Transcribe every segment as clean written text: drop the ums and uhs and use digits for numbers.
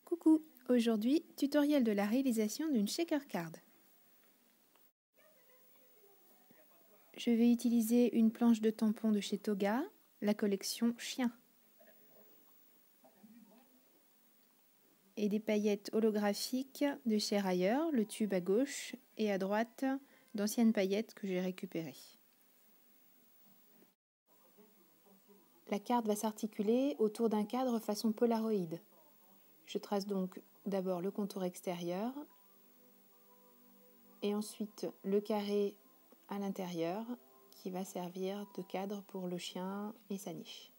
Coucou, aujourd'hui, tutoriel de la réalisation d'une shaker card. Je vais utiliser une planche de tampon de chez Toga, la collection Chien. Et des paillettes holographiques de chez Rayer, le tube à gauche, et à droite, d'anciennes paillettes que j'ai récupérées. La carte va s'articuler autour d'un cadre façon Polaroid. Je trace donc d'abord le contour extérieur et ensuite le carré à l'intérieur qui va servir de cadre pour le chien et sa niche.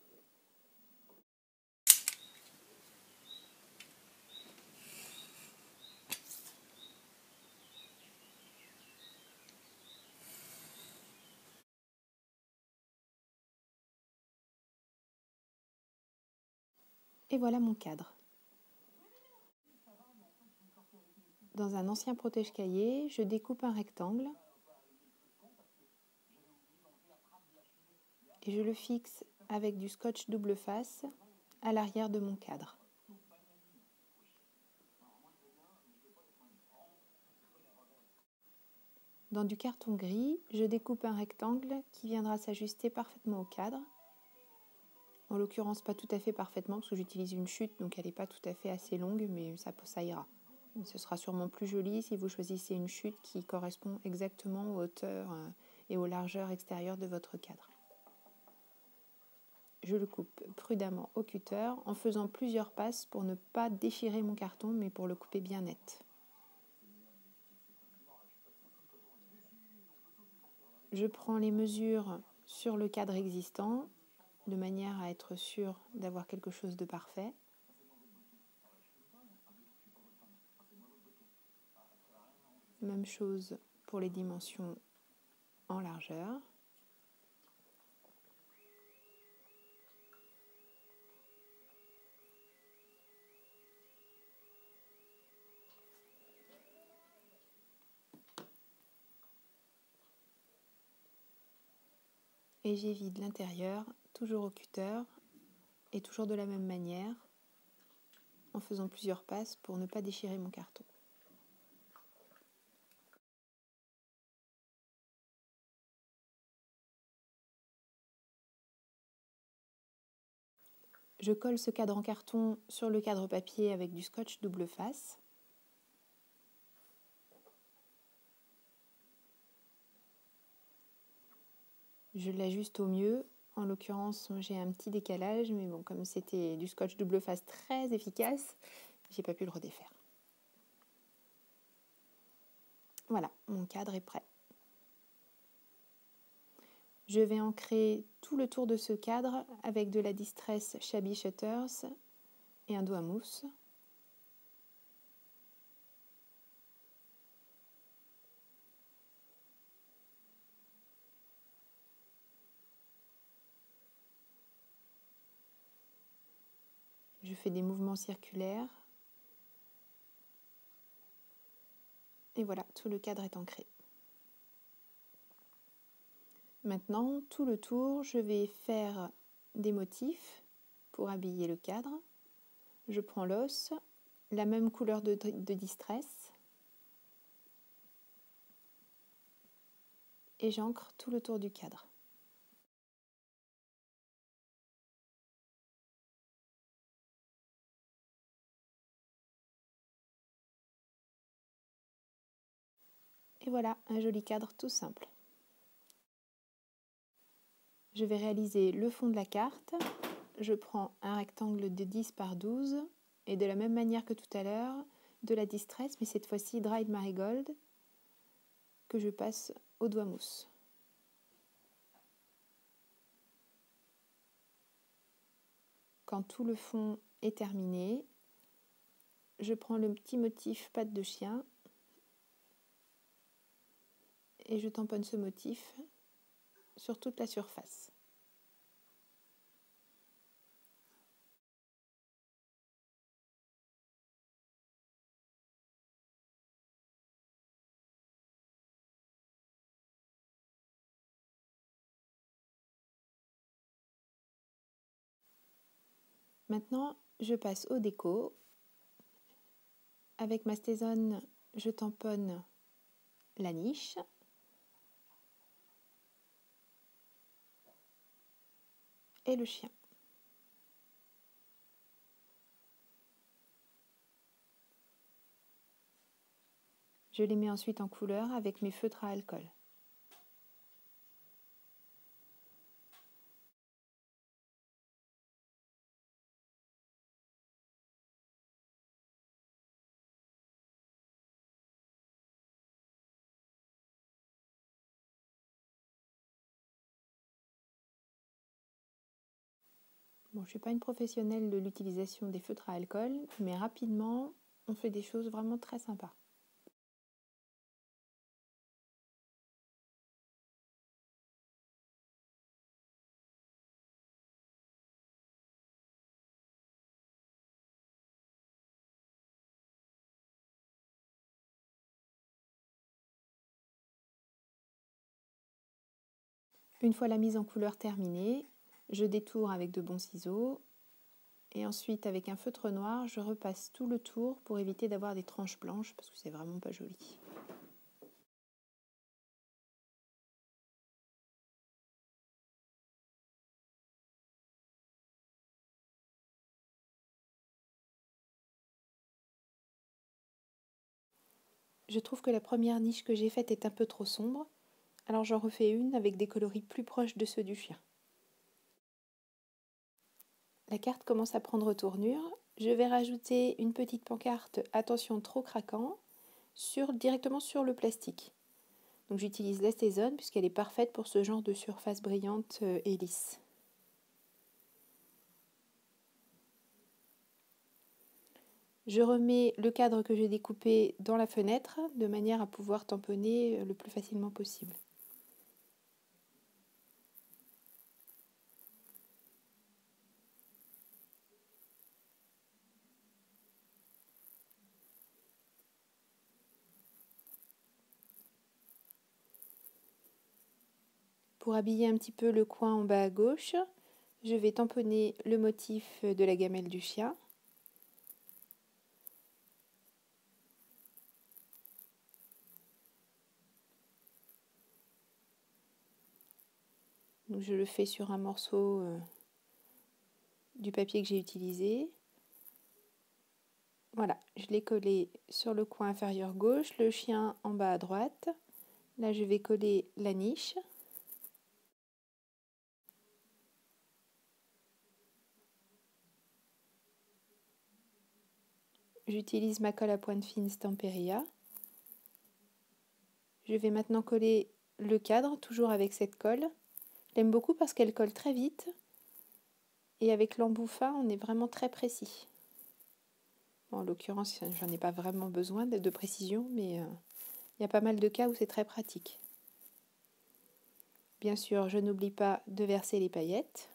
Et voilà mon cadre. Dans un ancien protège-cahier, je découpe un rectangle et je le fixe avec du scotch double face à l'arrière de mon cadre. Dans du carton gris, je découpe un rectangle qui viendra s'ajuster parfaitement au cadre. En l'occurrence, pas tout à fait parfaitement parce que j'utilise une chute, donc elle n'est pas tout à fait assez longue, mais ça ira. Ce sera sûrement plus joli si vous choisissez une chute qui correspond exactement aux hauteurs et aux largeurs extérieures de votre cadre. Je le coupe prudemment au cutter en faisant plusieurs passes pour ne pas déchirer mon carton, mais pour le couper bien net. Je prends les mesures sur le cadre existant, de manière à être sûr d'avoir quelque chose de parfait. Même chose pour les dimensions en largeur. Et j'évite l'intérieur, toujours au cutter, et toujours de la même manière, en faisant plusieurs passes pour ne pas déchirer mon carton. Je colle ce cadre en carton sur le cadre papier avec du scotch double face. Je l'ajuste au mieux. En l'occurrence, j'ai un petit décalage, mais bon, comme c'était du scotch double face très efficace, j'ai pas pu le redéfaire. Voilà, mon cadre est prêt. Je vais ancrer tout le tour de ce cadre avec de la Distress Shabby Shutters et un doigt mousse. Je fais des mouvements circulaires. Et voilà, tout le cadre est ancré. Maintenant, tout le tour, je vais faire des motifs pour habiller le cadre. Je prends l'os, la même couleur de Distress, et j'ancre tout le tour du cadre. Et voilà, un joli cadre tout simple. Je vais réaliser le fond de la carte. Je prends un rectangle de 10 par 12 et de la même manière que tout à l'heure, de la Distress, mais cette fois-ci Dried Marigold, que je passe au doigt mousse. Quand tout le fond est terminé, je prends le petit motif patte de chien et je tamponne ce motif sur toute la surface. Maintenant, je passe au déco Avec ma Stézone, je tamponne la niche. Et le chien. Je les mets ensuite en couleur avec mes feutres à alcool. Bon, je ne suis pas une professionnelle de l'utilisation des feutres à alcool, mais rapidement, on fait des choses vraiment très sympas. Une fois la mise en couleur terminée, je détourne avec de bons ciseaux et ensuite avec un feutre noir, je repasse tout le tour pour éviter d'avoir des tranches blanches parce que c'est vraiment pas joli. Je trouve que la première niche que j'ai faite est un peu trop sombre, alors j'en refais une avec des coloris plus proches de ceux du chien. La carte commence à prendre tournure. Je vais rajouter une petite pancarte « Attention trop craquant » directement sur le plastique. Donc j'utilise la Stézone puisqu'elle est parfaite pour ce genre de surface brillante et lisse. Je remets le cadre que j'ai découpé dans la fenêtre de manière à pouvoir tamponner le plus facilement possible. Pour habiller un petit peu le coin en bas à gauche, je vais tamponner le motif de la gamelle du chien. Donc je le fais sur un morceau du papier que j'ai utilisé. Voilà, je l'ai collé sur le coin inférieur gauche, le chien en bas à droite. Là, je vais coller la niche. J'utilise ma colle à pointe fine Stamperia. Je vais maintenant coller le cadre, toujours avec cette colle. Je l'aime beaucoup parce qu'elle colle très vite. Et avec l'embout fin, on est vraiment très précis. Bon, en l'occurrence, j'en ai pas vraiment besoin de précision, mais il y a pas mal de cas où c'est très pratique. Bien sûr, je n'oublie pas de verser les paillettes.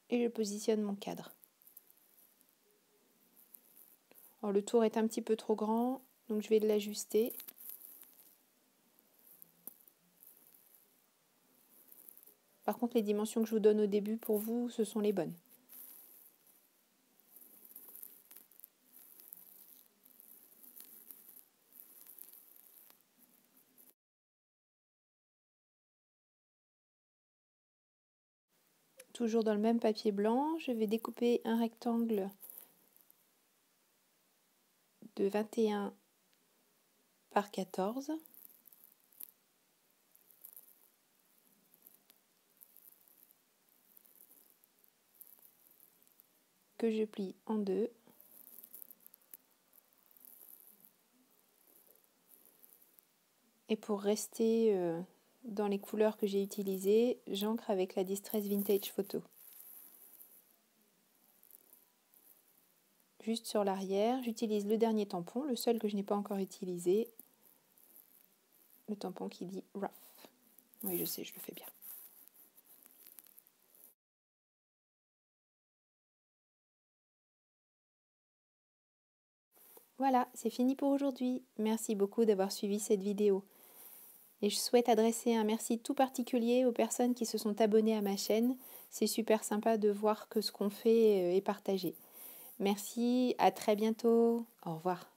Et je positionne mon cadre. Alors, le tour est un petit peu trop grand, donc je vais l'ajuster. Par contre, les dimensions que je vous donne au début, pour vous, ce sont les bonnes. Toujours dans le même papier blanc, je vais découper un rectangle de 21 par 14. Que je plie en deux. Et pour rester dans les couleurs que j'ai utilisées, j'encre avec la Distress Vintage Photo. Juste sur l'arrière, j'utilise le dernier tampon, le seul que je n'ai pas encore utilisé. Le tampon qui dit Rough. Oui, je sais, je le fais bien. Voilà, c'est fini pour aujourd'hui. Merci beaucoup d'avoir suivi cette vidéo. Et je souhaite adresser un merci tout particulier aux personnes qui se sont abonnées à ma chaîne. C'est super sympa de voir que ce qu'on fait est partagé. Merci, à très bientôt. Au revoir.